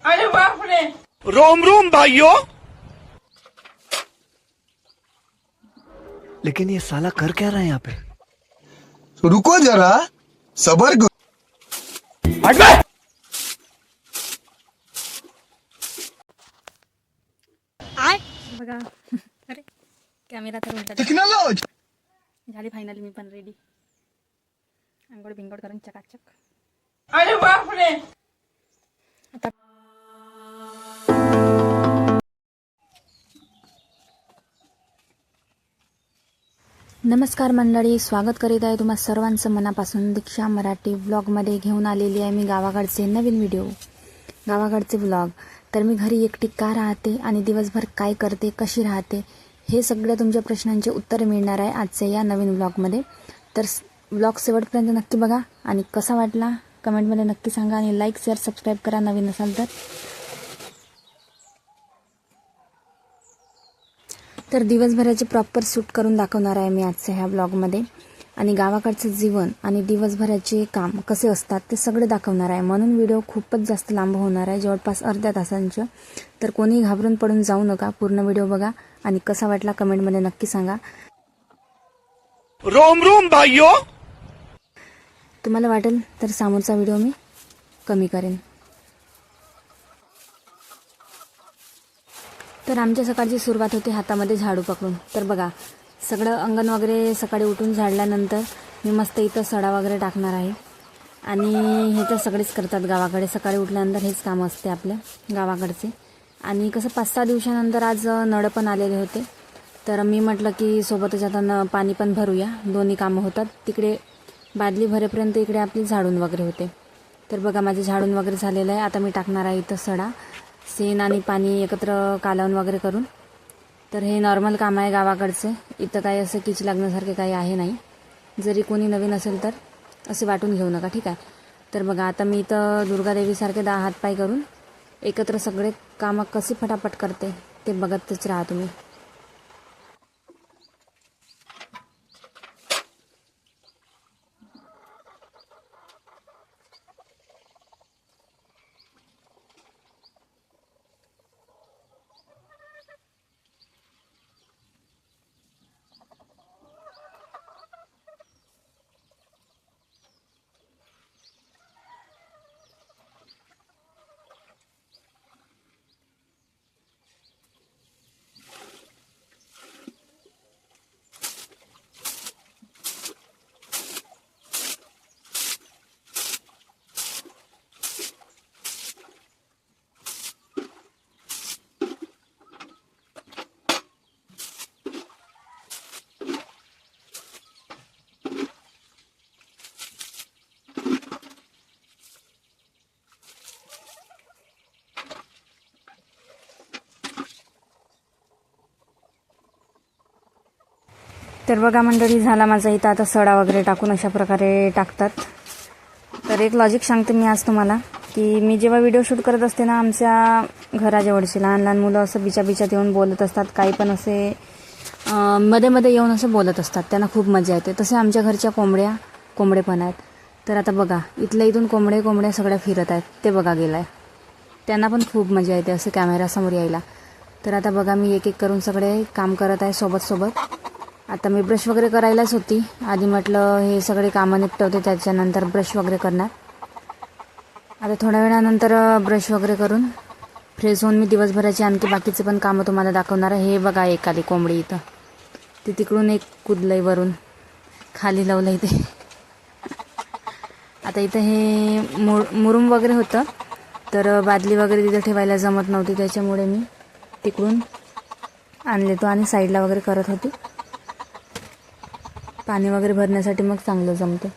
अरे बाप रे। Rome Rome भाइयों। लेकिन ये साला कर क्या रहा है यहाँ पे? रुको जरा, सबर करो। बघा अरे कॅमेरा तर उलटा टेक्नॉलॉजी झाली. फायनली मी पण रेडी. आंघोळ बिंगोळ करून चकाचक. अरे बाप रे। आता नमस्कार मंडळी, स्वागत करीत आहे तुम्हा सर्वांचं मनापासून दीक्षा मराठी व्लॉगमध्ये. घेऊन आलेली आहे मी गावाकडचे नवीन व्हिडिओ, गावाकडचे व्लॉग. तर मी घरी एकटी का राहते आणि दिवसभर काय करते, कशी राहते, हे सगळ्या तुमच्या प्रश्नांचे उत्तर मिळणार आहे आजच्या या नवीन व्लॉगमध्ये. तर व्लॉग शेवटपर्यंत नक्की बघा आणि कसा वाटला कमेंटमध्ये नक्की सांगा आणि लाईक शेअर सबस्क्राईब करा नवीन असाल तर. तर दिवसभराचे प्रॉपर शूट करून दाखवणार आहे मी आजच्या ह्या ब्लॉगमध्ये. आणि गावाकडचं जीवन आणि दिवसभराचे काम कसे असतात ते सगळे दाखवणार आहे. म्हणून व्हिडिओ खूपच जास्त लांब होणार आहे, जवळपास अर्ध्या तासांचं. तर कोणी घाबरून पडून जाऊ नका, पूर्ण व्हिडिओ बघा आणि कसा वाटला कमेंटमध्ये नक्की सांगा. रोम रोम भाइयों. तुम्हाला वाटेल तर समोरचा व्हिडिओ मी कमी करेन. तर आमच्या सकाळची सुरुवात होते हातामध्ये झाडू पकडून. तर बघा सगळं अंगण वगैरे सकाळी उठून झाडल्यानंतर मी मस्त इथं सडा वगैरे टाकणार आहे. आणि हे तर सगळेच करतात गावाकडे, सकाळी उठल्यानंतर हेच काम असते आपल्या गावाकडचे. आणि कसं 5-6 दिवसानंतर आज नळ पण आलेले होते. तर मी म्हटलं की सोबतच आता पाणी पण भरूया, दोन्ही कामं होतात. तिकडे बादली भरेपर्यंत इकडे आपली झाडून वगैरे होते. तर बघा माझे झाडून वगैरे झालेलं आहे. आता मी टाकणार आहे इथं सडा, शेण आणि पाणी एकत्र कालवून वगैरे करून. तर हे नॉर्मल काम आहे गावाकडचे, इथं काही असं किच लागण्यासारखे काही आहे नाही. जरी कोणी नवीन असेल तर असे वाटून घेऊ नका, ठीक आहे. तर बघा आता मी इथं दुर्गादेवीसारखे 10 हातपाय करून एकत्र सगळे कामं कशी फटाफट करते ते बघतच राहा तुम्ही. तर बघा मंडळी झाला माझा इथं आता सडा वगैरे टाकून अशा प्रकारे टाकतात. तर एक लॉजिक सांगते मी आज तुम्हाला, की मी जेव्हा व्हिडिओ शूट करत असते ना, आमच्या घराजवळची लहान लहान मुलं असं बिचाबिचात येऊन बोलत असतात, काही पण असे मध्ये मध्ये येऊन असं बोलत असतात, त्यांना खूप मजा येते. तसे आमच्या घरच्या कोंबडे पण आहेत. तर आता बघा इथल्या इथून कोंबड्या सगळ्या फिरत आहेत, ते बघा गेलाय. त्यांना पण खूप मजा येते असं कॅमेरासमोर यायला. तर आता बघा मी एक एक करून सगळे काम करत आहे सोबत. आता मी ब्रश वगैरे करायलाच होती, आधी म्हटलं हे सगळे कामं निपटवते त्याच्यानंतर ब्रश वगैरे करणार. आता थोड्या वेळानंतर ब्रश वगैरे करून फ्रेश होऊन मी दिवसभराची आणखी बाकीचे पण कामं तुम्हाला दाखवणार आहे. हे बघा एक आली कोंबडी इथं, ते तिकडून एक कुदलंय वरून खाली लावलं इथे. आता इथं हे मुरुम वगैरे होतं, तर बादली वगैरे तिथं ठेवायला जमत नव्हती, त्याच्यामुळे मी तिकडून आणले तो आणि साईडला वगैरे करत होती. पाणी वगैरे भरण्यासाठी मग चांगलं जमतं.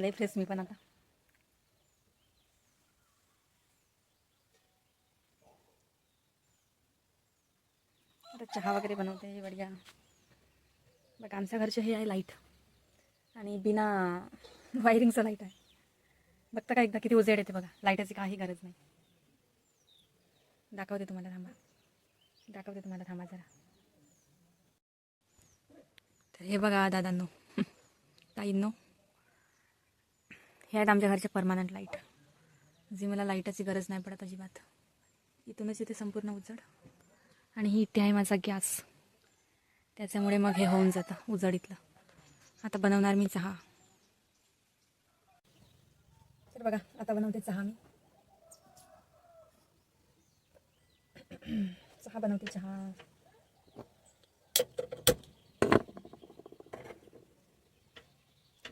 झाले फ्रेश मी पण आता. आता चहा वगैरे बनवते बढिया. बघा आमच्या घरचे हे आहे लाईट आणि बिना वायरिंगचं लाईट आहे. बघता का एकदा किती उजेड येते बघा. लाईटाची काही गरज नाही. दाखवते तुम्हाला थांबा जरा. तर हे बघा दादांनो ताईंनो, हे आहेत आमच्या घरचे परमानंट लाईट, जी मला लाईटाची गरज नाही पडत अजिबात. इथूनच इथे संपूर्ण उजड. आणि ही इथे आहे माझा गॅस, त्याच्यामुळे मग हे होऊन जातं उजडीतलं. आता बनवणार मी चहा. तर बघा आता बनवते चहा मी. चहा.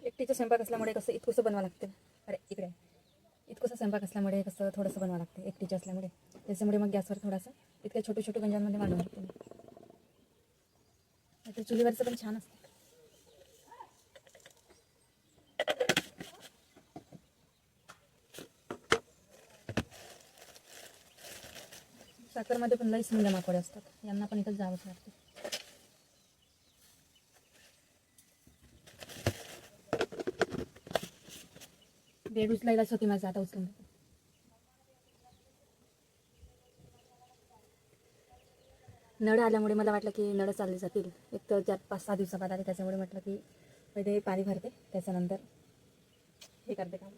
एकटीचा स्वयंपाक असल्यामुळे कसं इतकंसं बनवावं लागतं. इतकंसं स्वयंपाक असल्यामुळे कसं थोडंसं बनवावं लागतं एकटीचं असल्यामुळे. त्याच्यामुळे मग गॅसवर थोडासा इतक्या छोट्या गंजांमध्ये मांडून लागते मी. तर चुलीवरचं पण छान असतं. साखरमध्ये पण लईच मुंग्या माकोडे असतात. यांना पण इथंच जावंच लागतं. बेड उचलायलाच होती माझं, आता उचलून. नळ आल्यामुळे मला वाटलं की नळ चालले जातील. एक तर 4-5-6 दिवसाबाद आले, त्याच्यामुळे म्हटलं की पहिले पाणी भरते, त्याच्यानंतर हे करते काम.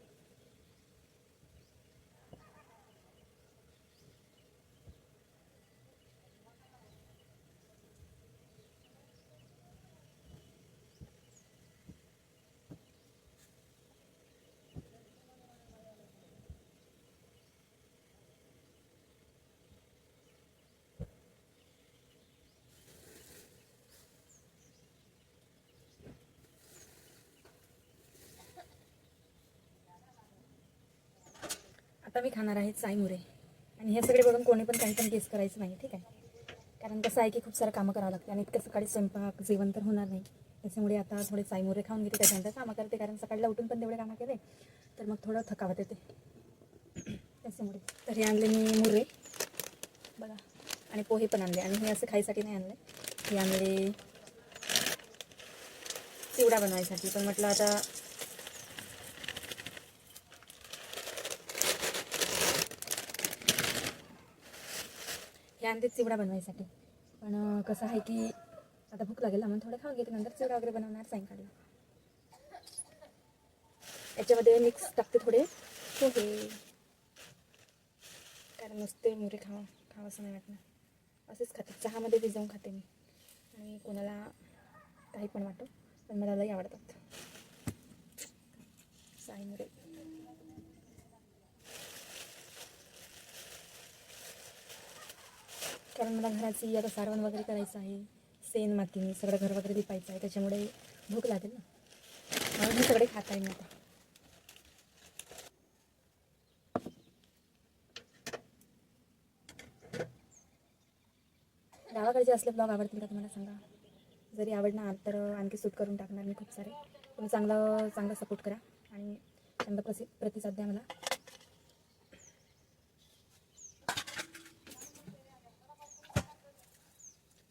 आता मी खाणार आहे चायमुरे. आणि हे सगळे बघून कोणी पण काही पण गेस करायचं नाही, ठीक आहे. कारण कसं आहे की खूप सारं कामं करावं लागते आणि इतकं सकाळी स्वयंपाक जेवण तर होणार नाही. त्याच्यामुळे आता थोडे चायमुरे खाऊन घेते, त्याच्यानंतर कामं करते. कारण सकाळला उठून पण तेवढे कामं केले तर मग थोडं थकावत येते त्याच्यामुळे. तर हे आणले मी मुरे बघा, आणि पोहे पण आणले. आणि हे असं खायसाठी नाही आणले, हे आणले चिवडा बनवायसाठी. पण म्हटलं आता हे आणते चिवडा बनवायसाठी. पण कसं आहे की आता भूक लागेल ना, म्हणून थोडं खाऊन घेते, नंतर चिवडा वगैरे बनवणार सायंकाळी. याच्यामध्ये मिक्स टाकते थोडे पोहे, कारण नुसते मुरे खावं असं नाही वाटणार. असेच खाते, चहामध्ये भिजवून खाते मी. आणि कोणाला काही पण वाटो, पण मला लई आवडतात चायमुरे. कारण मला घराची आता सारवण वगैरे करायचं आहे. शेण मातीने सगळं घर वगैरे लिपायचं आहे, त्याच्यामुळे भूक लागेल ना, म्हणून मी सगळे खात आहे मी आता. गावाकडचे असले ब्लॉग आवडतील का तुम्हाला सांगा. जरी आवडणार तर आणखी शूट करून टाकणार मी खूप सारे. तुम्ही चांगला सपोर्ट करा आणि चांगला प्रतिसाद द्या मला.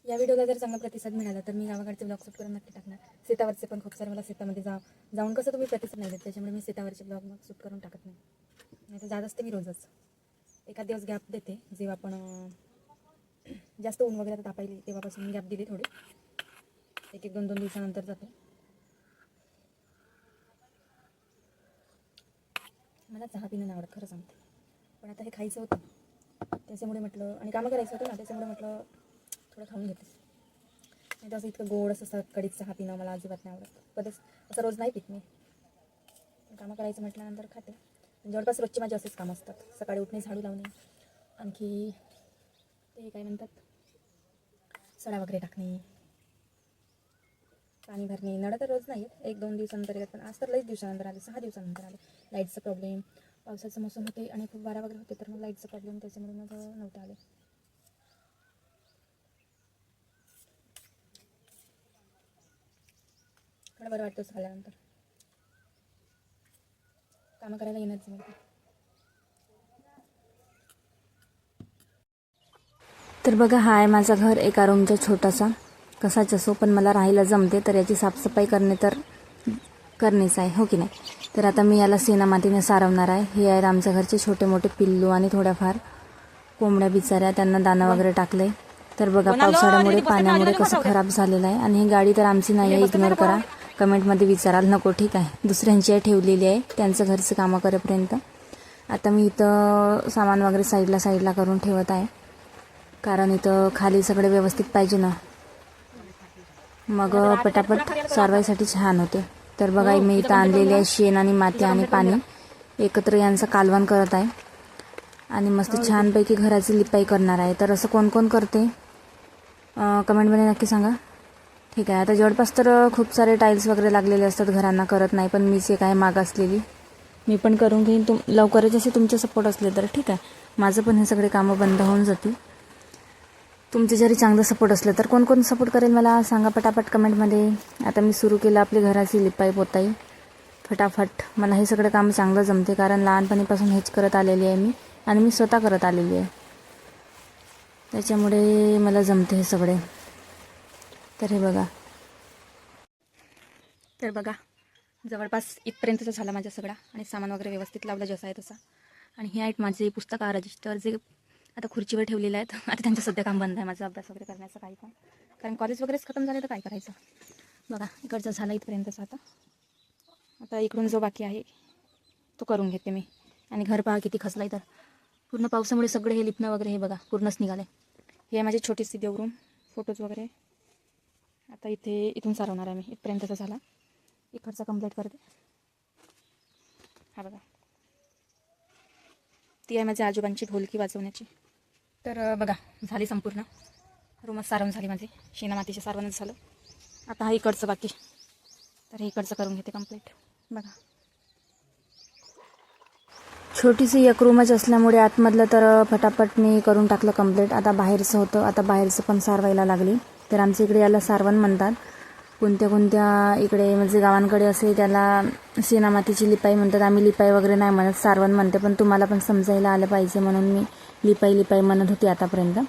या व्हिडिओला जर चांगला प्रतिसाद मिळाला तर मी गावाकडचे ब्लॉग शूट करून नक्की टाकणार. शेतावरचे पण खूप सारे, मला शेतामध्ये जाऊन कसं तुम्ही प्रतिसाद नाही देत, त्याच्यामुळे मी शेतावरचे ब्लॉग मग शूट करून टाकत नाही तर जात असते मी रोजच. एखाद दिवस गॅप देते, जेव्हा आपण जास्त ऊन वगैरे तापायली तेव्हापासून गॅप दिली थोडी. 1-2 दिवसानंतर जाते. मला चहा पिणं नाही आवडत खरं सांगते, पण आता हे खायचं होतं त्याच्यामुळे म्हटलं, आणि कामं करायचं होतं ना, त्याच्यामुळे म्हटलं थोडं खाऊन घेते. नाही तर असं इतकं गोड असं कडीत चहा पिणं मला अजिबात नाही आवडत. कधीच असं रोज नाही पित मी. कामं करायचं म्हटल्यानंतर खाते. जवळपास रोजची माझी असेच कामं असतात. सकाळी उठणे, झाडू लावणे, आणखी ते काय म्हणतात, सडा वगैरे टाकणे, पाणी भरणे. नळ तर रोज नाही, 1-2 दिवसानंतर येतात, पण आज तर लईच दिवसानंतर आले, 6 दिवसानंतर आले. लाईटचा प्रॉब्लेम, पावसाचं मोसम होते आणि खूप वारा वगैरे होते, तर मग लाईटचा प्रॉब्लेम, त्याच्यामुळे मग नव्हतं आले. थोडं बरं वाटतं झाल्यानंतर. कामं करायला येणारच नाही. तर बघा, हा आहे माझा घर, एका रूमचा छोटासा. कसाच असो, पण मला राहायला जमते, तर याची साफसफाई करणेच आहे, हो की नाही. तर आता मी याला शेणा मातीने सारवणार आहे. हे आहेत आमच्या घरचे छोटे मोठे पिल्लू आणि थोड्याफार कोंबड्या बिचाऱ्या, त्यांना दाणा वगैरे टाकले. तर बघा, पावसाळ्यामुळे पाण्यामुळे कसं खराब झालेलं आहे. आणि ही गाडी तर आमची नाही आहे, इग्नोर करा. कमेंटमध्ये विचाराल नको, ठीक आहे. दुसऱ्यांची आहे, ठेवलेली आहे त्यांचं घरचं कामं करेपर्यंत. आता मी इथं सामान वगैरे साईडला करून ठेवत आहे, कारण इथं खाली सगळे व्यवस्थित पाहिजे ना, मग पटापट सारवायसाठी छान होते. तर बघा, मी इथं आणलेली आहे शेण आणि माती आणि पाणी एकत्र यांचं कालवण करत आहे आणि मस्त छानपैकी घराची लिपाई करणार आहे. तर असं कोण कोण करते कमेंटमध्ये नक्की सांगा, ठीक आहे. आता जवळपास तर खूप सारे टाईल्स वगैरे लागलेले असतात घरांना, करत नाही, पण मीच एक आहे मागासलेली, मी पण करून घेईन. लवकरच असे तुमचे सपोर्ट असले तर ठीक आहे, माझं पण हे सगळे कामं बंद होऊन जातील. तुमचे जरी चांगलं सपोर्ट असलं तर कोण कोण सपोर्ट करेल मला सांगा पटापट कमेंटमध्ये. आता मी सुरू केलं आपली घराची लिपाई पोताई फटाफट. मला हे सगळं काम चांगलं जमते, कारण लहानपणीपासून हेच करत आलेली आहे मी, आणि मी स्वतः करत आलेली आहे, त्याच्यामुळे मला जमते हे सगळे. तर हे बघा, जवळपास इथपर्यंतचा झाला माझा सगळा, आणि सामान वगैरे व्यवस्थित लावलं जसं आहे तसा. आणि हे आहेत माझे पुस्तकं रजिस्टर, जे आता खुर्चीवर ठेवलेलं आहेत. आता त्यांचं सध्या काम बंद आहे, माझा अभ्यास वगैरे करण्याचं काही पण, कारण कॉलेज वगैरेच खतम झाले तर काय करायचं. बघा, इकडचं झालं इथपर्यंतचं. आता इकडून जो बाकी आहे तो करून घेते मी. आणि घर पहा किती खचलं आहे, तर पूर्ण पावसामुळे सगळे हे लिपणं वगैरे हे बघा पूर्णच निघाले. हे माझी छोटीशी देवरूम, फोटोज वगैरे. आता इथून सारवणार आहे मी, इथपर्यंतचा झाला, इकडचा कंप्लीट करते. हा बघा, ती आहे माझ्या आजोबांची ढोलकी वाजवण्याची. तर बघा, झाली संपूर्ण रूमच सारवून झाली माझी, शेणा मातीचे सारवणच झालं. आता हा इकडचं बाकी, तर हे इकडचं करून घेते कंप्लीट. बघा, छोटीशी एक रूमच असल्यामुळे आतमधलं तर फटाफट मी करून टाकलं कंप्लीट. आता बाहेरचं होतं, आता बाहेरचं पण सारवायला लागली. तर आमच्या इकडे याला सारवण म्हणतात, कोणत्या इकडे म्हणजे गावांकडे असे त्याला शेणा मातीची लिपाई म्हणतात. आम्ही लिपाई वगैरे नाही म्हणत, सारवण म्हणते, पण तुम्हाला पण समजायला आलं पाहिजे म्हणून मी लिपाई म्हणत होती आतापर्यंत.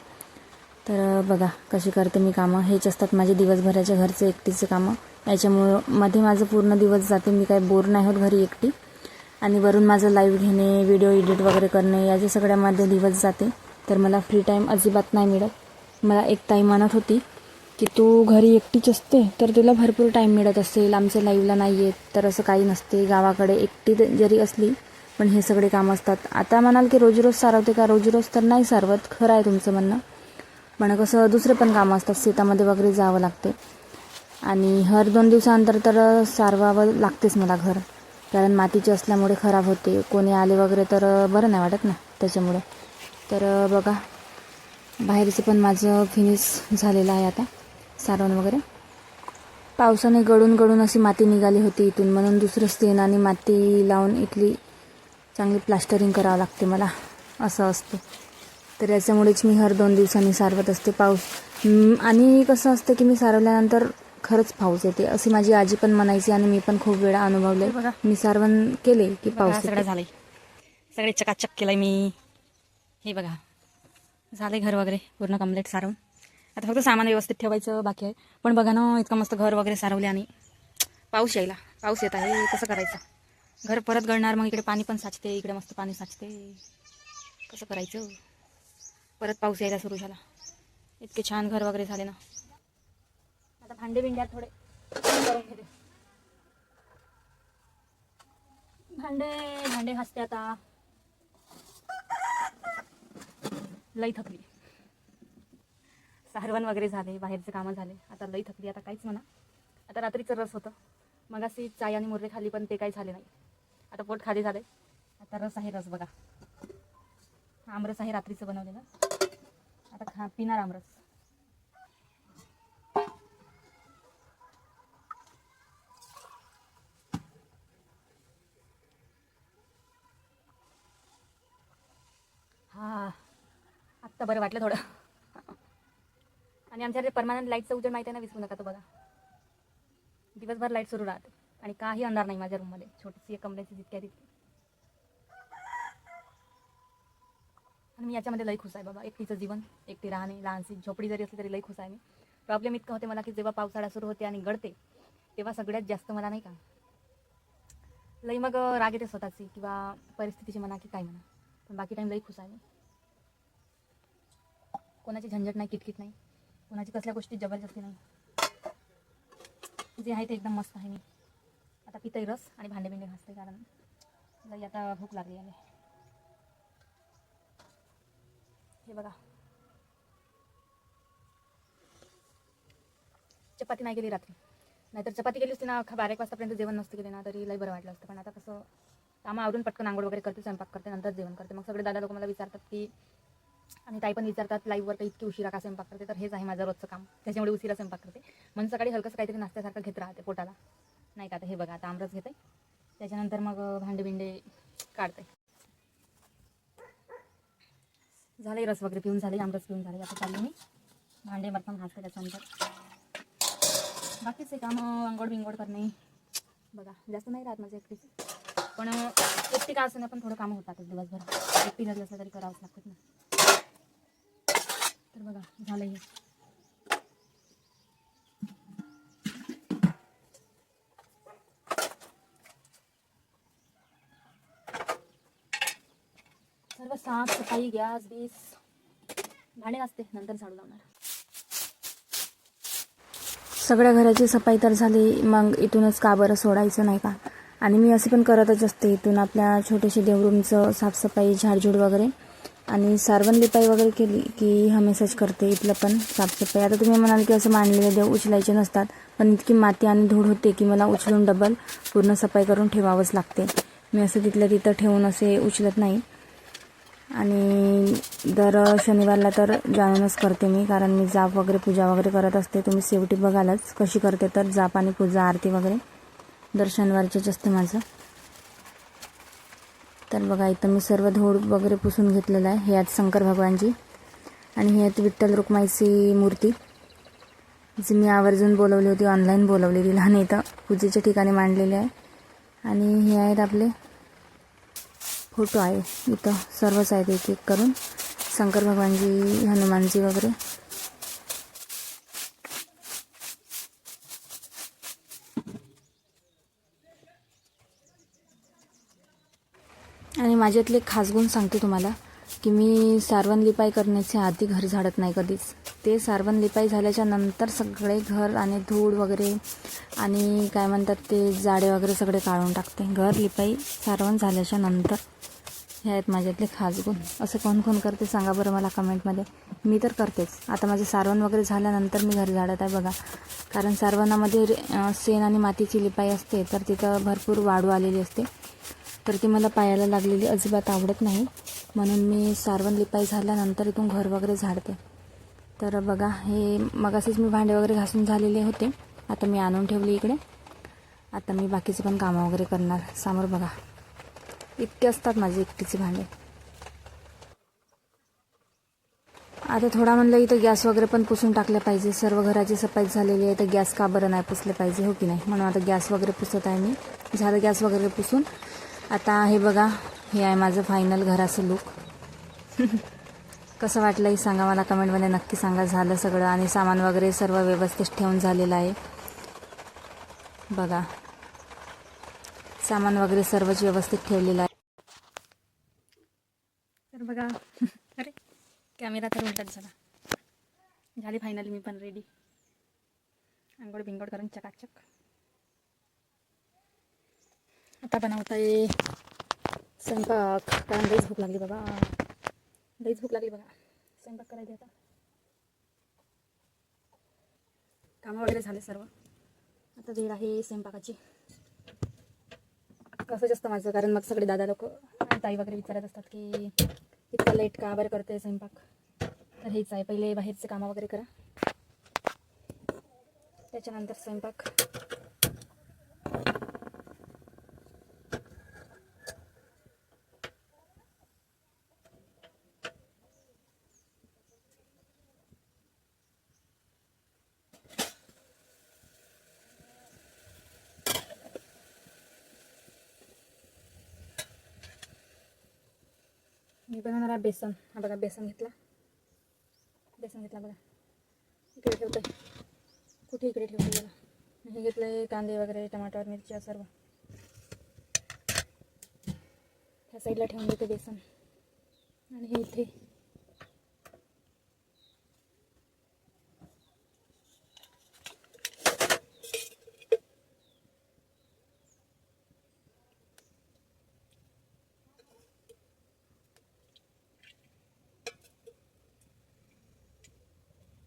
तर बघा कशी करते मी कामं. हेच असतात माझे दिवसभराच्या घरचे एकटीचे कामं, याच्यामुळं मध्ये माझं पूर्ण दिवस जाते. मी काही बोर नाही होत घरी एकटी, आणि वरून माझं लाईव्ह घेणे, व्हिडिओ एडिट वगैरे करणे, याच्या सगळ्यामध्ये दिवस जाते. तर मला फ्री टाईम अजिबात नाही मिळत. मला एक ताई म्हणत होती की तू घरी एकटीच असते तर तुला भरपूर टाईम मिळत असेल, आमच्या लाईव्हला नाही येत. तर असं काही नसते, गावाकडे एकटी जरी असली पण हे सगळे कामं असतात. आता म्हणाल की रोज सारवते का, रोज तर नाही सारवत, खरं आहे तुमचं म्हणणं, पण कसं दुसरे पण कामं असतात, शेतामध्ये वगैरे जावं लागते, आणि हर 2 दिवसानंतर तर सारवावं लागतेच मला घर, कारण मातीचे असल्यामुळे खराब होते, कोणी आले वगैरे तर बरं नाही वाटत ना, त्याच्यामुळे. तर बघा, बाहेरचं पण माझं फिनिश झालेलं आहे आता, सारवण वगैरे. पावसाने गळून अशी माती निघाली होती इथून, म्हणून दुसरं शेण आणि माती लावून इथली चांगली प्लास्टरिंग करावं लागते मला, असं असतं. तर याच्यामुळेच मी हर 2 दिवसांनी सारवत असते. आणि कसं असतं की मी सारवल्यानंतर खरंच पाऊस येते, अशी माझी आजी पण म्हणायची, आणि मी पण खूप वेळा अनुभवले. मी सारवण केले की पाऊस सगळं झालंय, सगळे चकाचक केलंय मी. हे बघा, झालंय घर वगैरे पूर्ण कंप्लीट सारवून. आता फक्त सामान व्यवस्थित ठेवायचं बाकी आहे. पण बघा ना, इतकं मस्त घर वगैरे सारवले, आणि पाऊस येत आहे, कसं करायचं. घर परत गळणार, मग इकडे पाणी पण साचते, इकडे मस्त पाणी साचते, कसं करायचं. परत पाऊस यायला सुरू झाला. इतके छान घर वगैरे झाले ना. आता भांडे बिंड्या थोडे करून घेते. भांडे घासते आता, लई थकली. सारवण वगैरे झाले, बाहेरचे कामं झाले, आता लई थकली. आता काहीच म्हणा, आता रात्रीचं रस होतं, मग अशी चाय आणि मुर्रे खाली, पण ते काही झाले नाही. आता पोट खाली झाले. आता रस आहे, रस बघा, आमरस आहे रात्रीचं बनवलेलं, आता पिणार आमरस. हा, आत्ता बरं वाटलं थोडं. आणि आमच्याकडे परमानंट लाईटचं उजेड माहिती आहे ना, विसरू नका. तो बघा, दिवसभर लाईट सुरू राहते, आणि काही अंधार नाही माझ्या रूममध्ये. छोटीशी एक कमऱ्याची जितक्या तितकी, मी याच्यामध्ये लई खुश आहे बाबा. एकटीचं जीवन, एकटी राहणे, लहानशी झोपडी जरी असली तरी लई खुश आहे मी. प्रॉब्लेम इतकं होते मला की जेव्हा पावसाळा सुरू होते आणि गळते तेव्हा सगळ्यात जास्त मला नाही का लई मग राग येते स्वतःची किंवा परिस्थितीची म्हणा की काय म्हणा. पण बाकी टाईम लई खुश आहे मी. कोणाची झंझट नाही, किटकिट नाही, कोणाची कसल्या गोष्टी जबरदस्ती नाही. जे आहे ते एकदम मस्त आहे मी. आता पितही रस आणि भांडे बिंडे घासते कारण लई आता भूक लागली आहे. हे बघा, चपाती नाही केली रात्री. नाहीतर चपाती केली असती ना 12-1 वाजतापर्यंत जेवण नसते केले ना तरी लई बरं वाटलं असतं. पण आता कसं कामं आवरून पटकन आंघोळ वगैरे करते, स्वयंपाक करते, नंतर जेवण करते. मग सगळे दादा लोक मला विचारतात की, आणि ताई पण विचारतात लाईव्हवर तर इतकी उशिरा का स्वयंपाक करते. तर हेच आहे माझं रोजचं काम, त्याच्यामुळे उशिरा स्वयंपाक करते. म्हणून सकाळी हलकंसं काहीतरी नाश्त्यासारखं घेत राहते पोटाला, नाही का. आता हे बघा, आता आमरस घेते, त्याच्यानंतर मग भांडे बिंडे काढते. झाले रस वगैरे पिऊन झाले, आमरस पिऊन झाले. आता चालले मी भांडे बर्तन घासते. त्याच्यानंतर बाकीचे कामं आंघोळ बिंगोड करणे बघा, जास्त नाही राहत माझं एकटीच. पण एकटी का असं नाही, पण थोडं कामं होतातच दिवसभर. एकटी जरी असलं तरी करावंच लागतात ना. तर बघा झालं हे. सर्व साफसफाई, गॅस बीस, भांडे घासते, नंतर झाडू लावणार. सगळ्या घराची सफाई तर झाली, मग इथूनच का बरं सोडायचं नाही का. आणि मी असे पण करतच असते. इथून आपल्या छोटेशी देवरूमचं साफसफाई, झाडझूड वगैरे आणि सारवण लिपाई वगैरे केली की हमेशाच करते इथलं पण साफसफाई. आता तुम्ही म्हणाल की असं मांडलेले देव उचलायचे नसतात, पण इतकी माती आणि धूळ होते की मला उचलून डबल पूर्ण सफाई करून ठेवावंच लागते. मी असं तिथलं तिथं ठेवून असे उचलत नाही. आणि दर शनिवारला तर जाणूनच करते मी, कारण मी जाप वगैरे पूजा वगैरे करत असते. तुम्ही शेवटी बघालच कशी करते. तर जाप आणि पूजा आरती वगैरे दर शनिवारचेच असते माझं. तर बघा, इथं मी सर्व धूळ वगैरे पुसून घेतलेलं आहे. हे आहेत शंकर भगवानजी आणि हे आहेत विठ्ठल रुक्माईची मूर्ती, जी मी आवर्जून बोलवली होती, ऑनलाईन बोलवलेली, लहान इथं पूजेच्या ठिकाणी मांडलेले आहे. आणि हे आहेत आपले फोटो आहे इथं, सर्वच आहेत एक एक करून, शंकर भगवानजी, हनुमानजी वगैरे. आणि माझ्यातले खास गुण सांगते तुम्हाला की मी सारवण लिपाई करण्याच्या आधी घर झाडत नाही कधीच. ते सारवण लिपाई झाल्याच्या नंतर सगळे घर आणि धूळ वगैरे आणि काय म्हणतात ते जाडे वगैरे सगळे काढून टाकते, घर लिपाई सारवण झाल्याच्या नंतर. हे आहेत माझ्यातले खास गुण. असं कोण कोण करते सांगा बरं मला कमेंटमध्ये. मी तर करतेच. आता माझे सारवण वगैरे झाल्यानंतर मी घर झाडत आहे बघा, कारण सारवणामध्ये शेण आणि मातीची लिपाई असते, तर तिथं भरपूर वाळू आलेली असते, तर ती मला पायाला लागलेली अजिबात आवडत नाही. म्हणून मी सारवण लिपाई झाल्यानंतर इथून घर वगैरे झाडते. तर बघा, हे मगाशीच मी भांडे वगैरे घासून झालेले होते, आता मी आणून ठेवले इकडे. आता मी बाकीचे पण कामं वगैरे करणार. समोर बघा, इतके असतात माझे एकटीचे भांडे. आता थोडा म्हणलं इथं गॅस वगैरे पण पुसून टाकले पाहिजे. सर्व घराची सफाई झालेली आहे, तर गॅस का बरं नाही पुसले पाहिजे, हो की नाही. म्हणून आता गॅस वगैरे पुसत आहे मी. झालं गॅस वगैरे पुसून. आता हे बघा, हे आहे माझं फायनल घराचं लुक. कसं वाटलंही सांगा मला कमेंटमध्ये नक्की सांगा. झालं सगळं आणि सामान वगैरे सर्व व्यवस्थित ठेवून झालेलं आहे बघा. सामान वगैरे सर्वच व्यवस्थित ठेवलेलं आहे. तर बघा, अरे कॅमेरा तर उलटच झाला. झाली फायनली मी पण रेडी, आंघोळ बिंगोड करून चकाचक. आता बनवता ये स्वयंपाक, कारण लईच भूक लागली बाबा, लईच भूक लागली बघा. स्वयंपाक करायचे आता. कामं वगैरे झाले सर्व, आता वेळ आहे स्वयंपाकाची. कसं असतं माझं, कारण मग सगळे दादा लोक ताई वगैरे विचारत असतात की इतका लेट का बरं करते स्वयंपाक. तर हेच आहे, पहिले बाहेरचे कामं वगैरे करा, त्याच्यानंतर स्वयंपाक. मी बनवणार आहे बेसन. हा बघा बेसन घेतला बघा. इकडे ठेवतोय, कुठे इकडे ठेवतोय बघा. हे घेतलंय कांदे वगैरे, टमाटर, मिरच्या सर्व. ह्या साईडला ठेवून देते बेसन. आणि हे इथे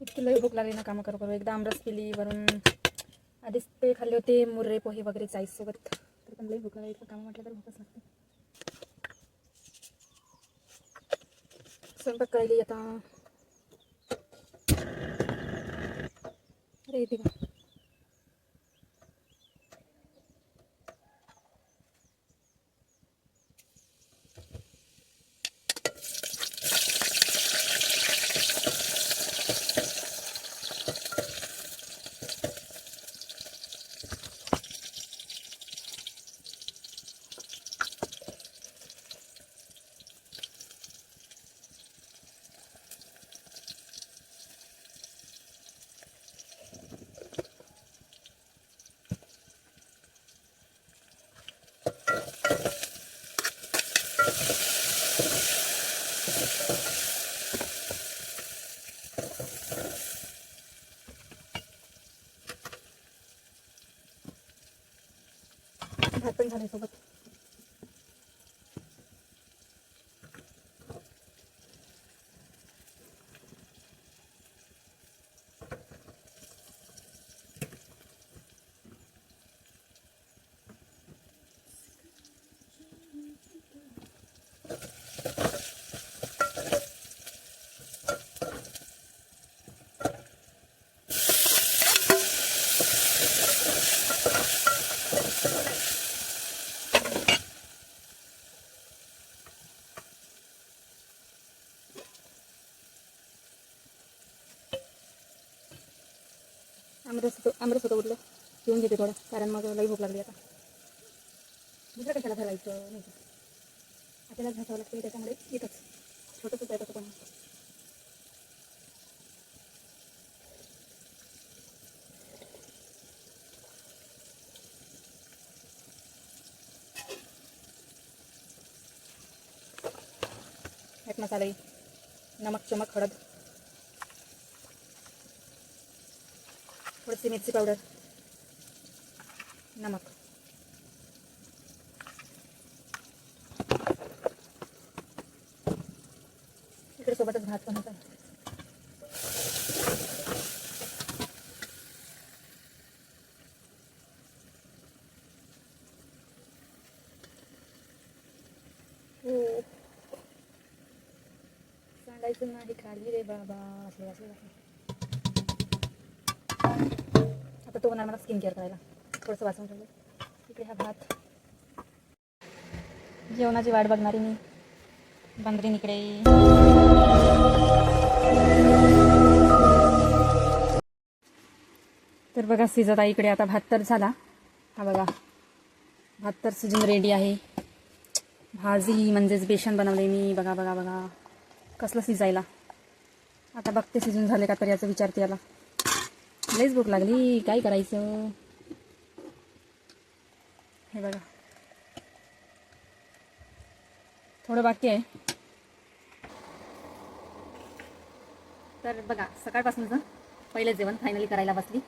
इतकी लई भूक लागली ना कामं करू करू. एकदा आमरस पिली वरून. आधीच ते खाल्ले होते मुर्रे पोहे वगैरे चाईसोबत. तर पण लई भूक लागली. इतकं कामं म्हटलं तर भूकच लागते. स्वयंपाक करायली आता. अरे येते का? भात पण झाले सोबत. आमरस होतं उरलं, पिऊन घेते थोडं, कारण मग लई भूक लागली आता. दुसरं कशाला घालायचं नाही का, आपल्याला घासावं लागते. त्याच्यामुळे येतच छोटंसं आहे तसं पण. एक मसाले, नमक चमक हळद, थोडीशी मिरची पावडर, नमक. इकडे सोबतच भात पण होता. हो, सांगायचं नाही खाली रे बाबा. असले असले आता तो होणार मला स्किन केअर करायला. थोडंसं वाचून ठेवलं. इकडे हा भात. जेवणाची वाट बघणारी मी बंदरीन इकडे. तर बघा शिजत आहे इकडे. आता भात तर झाला. हा बघा भात तर शिजून रेडी आहे. भाजी म्हणजेच बेसन बनवले मी. बघा बघा बघा कसलं शिजायला. आता बघते शिजून झाले का, तर याचं विचारते याला. लईच भूक लागली, काय करायचं. हे बघा थोडं बाकी आहे. तर बघा सकाळपासूनचं पहिलं जेवण फायनली करायला बसली.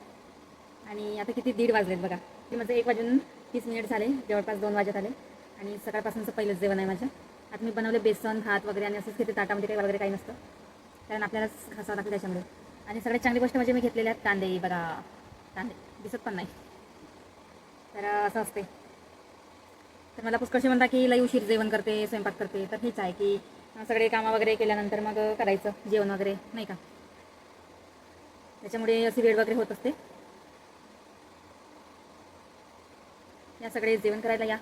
आणि आता किती 1:30 वाजलेत बघा. ते म्हणजे 1:30 झाले, जवळपास 2 वाजत आले. आणि सकाळपासूनचं पहिलंच जेवण आहे माझं. आता मी बनवले बेसन भात वगैरे, आणि असंच घेते ताटामध्ये, काही वगैरे काही नसतं, कारण आपल्यालाच घासावं लागतं त्याच्यामुळे. आणि सगळ्यात चांगली गोष्ट म्हणजे मी घेतलेले आहेत कांदे. बघा कांदे दिसत पण नाही. तर असं असते. तर मला पुष्कळशी म्हणता की लई उशीर जेवण करते, स्वयंपाक करते. तर हेच आहे की सगळे कामं वगैरे केल्यानंतर मग करायचं जेवण वगैरे, नाही का. त्याच्यामुळे अशी वेळ वगैरे होत असते. या सगळे जेवण करायला या.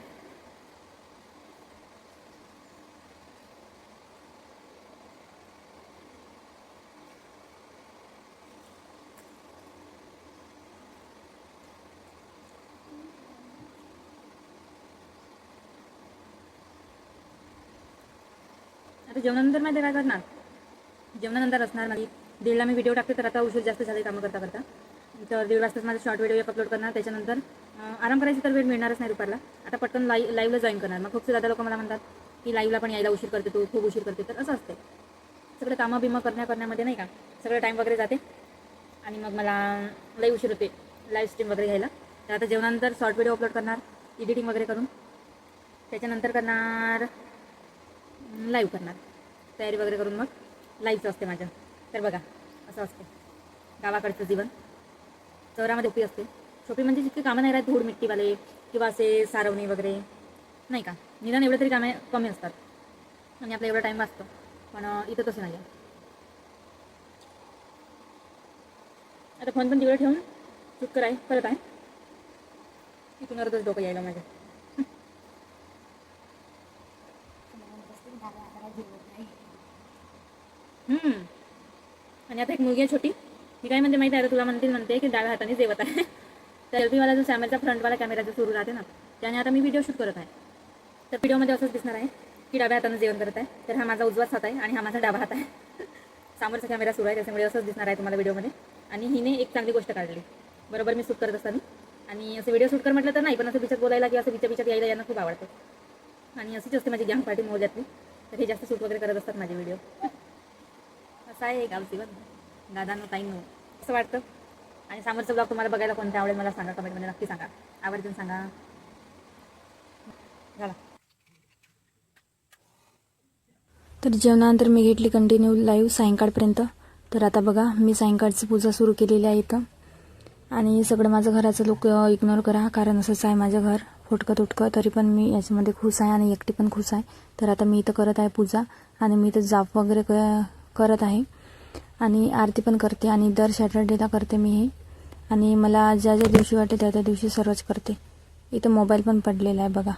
आता जेवणानंतर माहिती काय करणार, जेवणानंतर असणार माझी 1:30ला मी व्हिडिओ टाकते, तर आता उशीर जास्त झाले कामं करता करता, तर 1:30 वाजताच माझा शॉर्ट व्हिडिओ अपलोड करणार. त्याच्यानंतर आराम करायची तर वेळ मिळणारच नाही दुपारला. आता पटकन लाईव्हला जॉईन करणार. मग खूपसे दादा लोक मला म्हणतात की लाईव्हला पण यायला उशीर करते तू, खूप उशीर करते. तर असं असते सगळं कामं बिमं करण्यामध्ये नाही का, सगळं टाईम वगैरे जाते आणि मग मला लई उशीर होते लाईव्ह स्ट्रीम वगैरे घ्यायला. तर आता जेवणानंतर शॉर्ट व्हिडिओ अपलोड करणार, एडिटिंग वगैरे करून त्याच्यानंतर करणार लाईव्ह करणार, तयारी वगैरे करून मग लाईव्हचं असते माझं. तर बघा असं असते गावाकडचं जीवन. शहरामध्ये सोपी असते, सोपी म्हणजे जितकी कामं नाही राहत, धूळ मिट्टीवाले किंवा असे सारवणी वगैरे नाही का, निदान एवढं तरी कामे कमी असतात आणि आपला एवढा टाईम वाचतो. पण इथं तसं नाही आहे. आता फोन पण तिकडे ठेवून शूट करत आहे. इथून अर्धच डोकं यायला माझ्या. आणि आता एक मुलगी आहे छोटी, मी काय म्हणते माहिती आहे, तुला म्हणते की डाव्या हाताने जेवत आहे. तर सेल्फीवाला जो कॅमेराचा फ्रंटवाला कॅमेरा जो सुरू राहते ना, त्याने आता मी व्हिडिओ शूट करत आहे. तर व्हिडिओमध्ये असंच दिसणार आहे की डाव्या हाताने जेवण करत आहे. तर हा माझा उजवाच हात आहे आणि हा माझा डावा हात आहे. समोरचा कॅमेरा सुरू आहे, त्याच्यामुळे असंच दिसणार आहे तुम्हाला व्हिडिओमध्ये. आणि हिने एक चांगली गोष्ट काढली बरोबर मी शूट करत असताना. आणि असं व्हिडिओ शूट कर म्हटलं तर नाही, पण असं बिचत बोलायला किंवा असं बिचत यायला यांना खूप आवडतं. आणि अशीच असते माझी गँग पार्टी मोहल्ल्यातली. तर हे जास्त शूट वगैरे करत असतात माझे व्हिडिओ. असं आहे गावची बघ दादांनो ताईंनो असं वाटतं. आणि समोरचा ब्लॉग तुम्हाला बघायला कोणता आवडेल मला सांगा, कमेंटमध्ये नक्की सांगा, आवर्जून सांगा. झाला. तर जेवणानंतर मी घेतली कंटिन्यू लाईव्ह सायंकाळपर्यंत. तर आता बघा मी सायंकाळची पूजा सुरू केलेली आहे इथं. आणि सगळं माझं घराचं लोक इग्नोर करा, कारण असंच आहे माझं घर, फुटकं तुटकं. तरी पण मी याच्यामध्ये खुश आहे आणि एकटी पण खुश आहे. तर आता मी इथं करत आहे पूजा आणि मी इथं जाप वगैरे करत आहे आणि आरती पण करते. आणि दर सॅटर्डेला करते मी हे. आणि मला ज्या ज्या दिवशी वाटते त्या त्या दिवशी सर्वच करते. इथं मोबाईल पण पडलेला आहे बघा.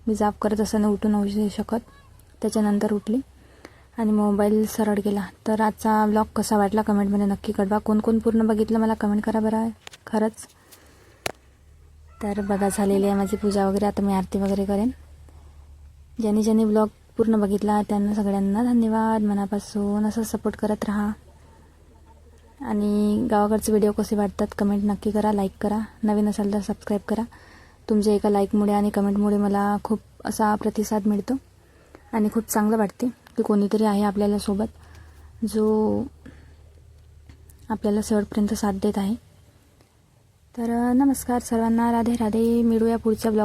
मी जाप करत असताना उठून होऊ शकत, त्याच्यानंतर उठली आणि मोबाईल सरळ गेला. तर आजचा ब्लॉग कसा वाटला कमेंटमध्ये नक्की कळवा. कोण कोण पूर्ण बघितलं मला कमेंट करा बरं खरंच. तर बघा झालेली आहे माझी पूजा वगैरे. आता मी आरती वगैरे करेन. ज्यांनी ब्लॉग पूर्ण बघितला त्यांना सगळ्यांना धन्यवाद मनापासून. असं सपोर्ट करत राहा. आणि गावाकडचे व्हिडिओ कसे वाटतात कमेंट नक्की करा, लाईक करा. नवीन असाल तर सबस्क्राईब करा. तुमच्या एका लाईकमुळे आणि कमेंटमुळे मला खूप असा प्रतिसाद मिळतो आणि खूप चांगलं वाटते की कोणीतरी आहे आपल्याला सोबत जो आपल्याला शेवटपर्यंत साथ देत आहे. तर नमस्कार सर्वांना, राधे राधे. मिळूया पुढच्या ब्लॉग.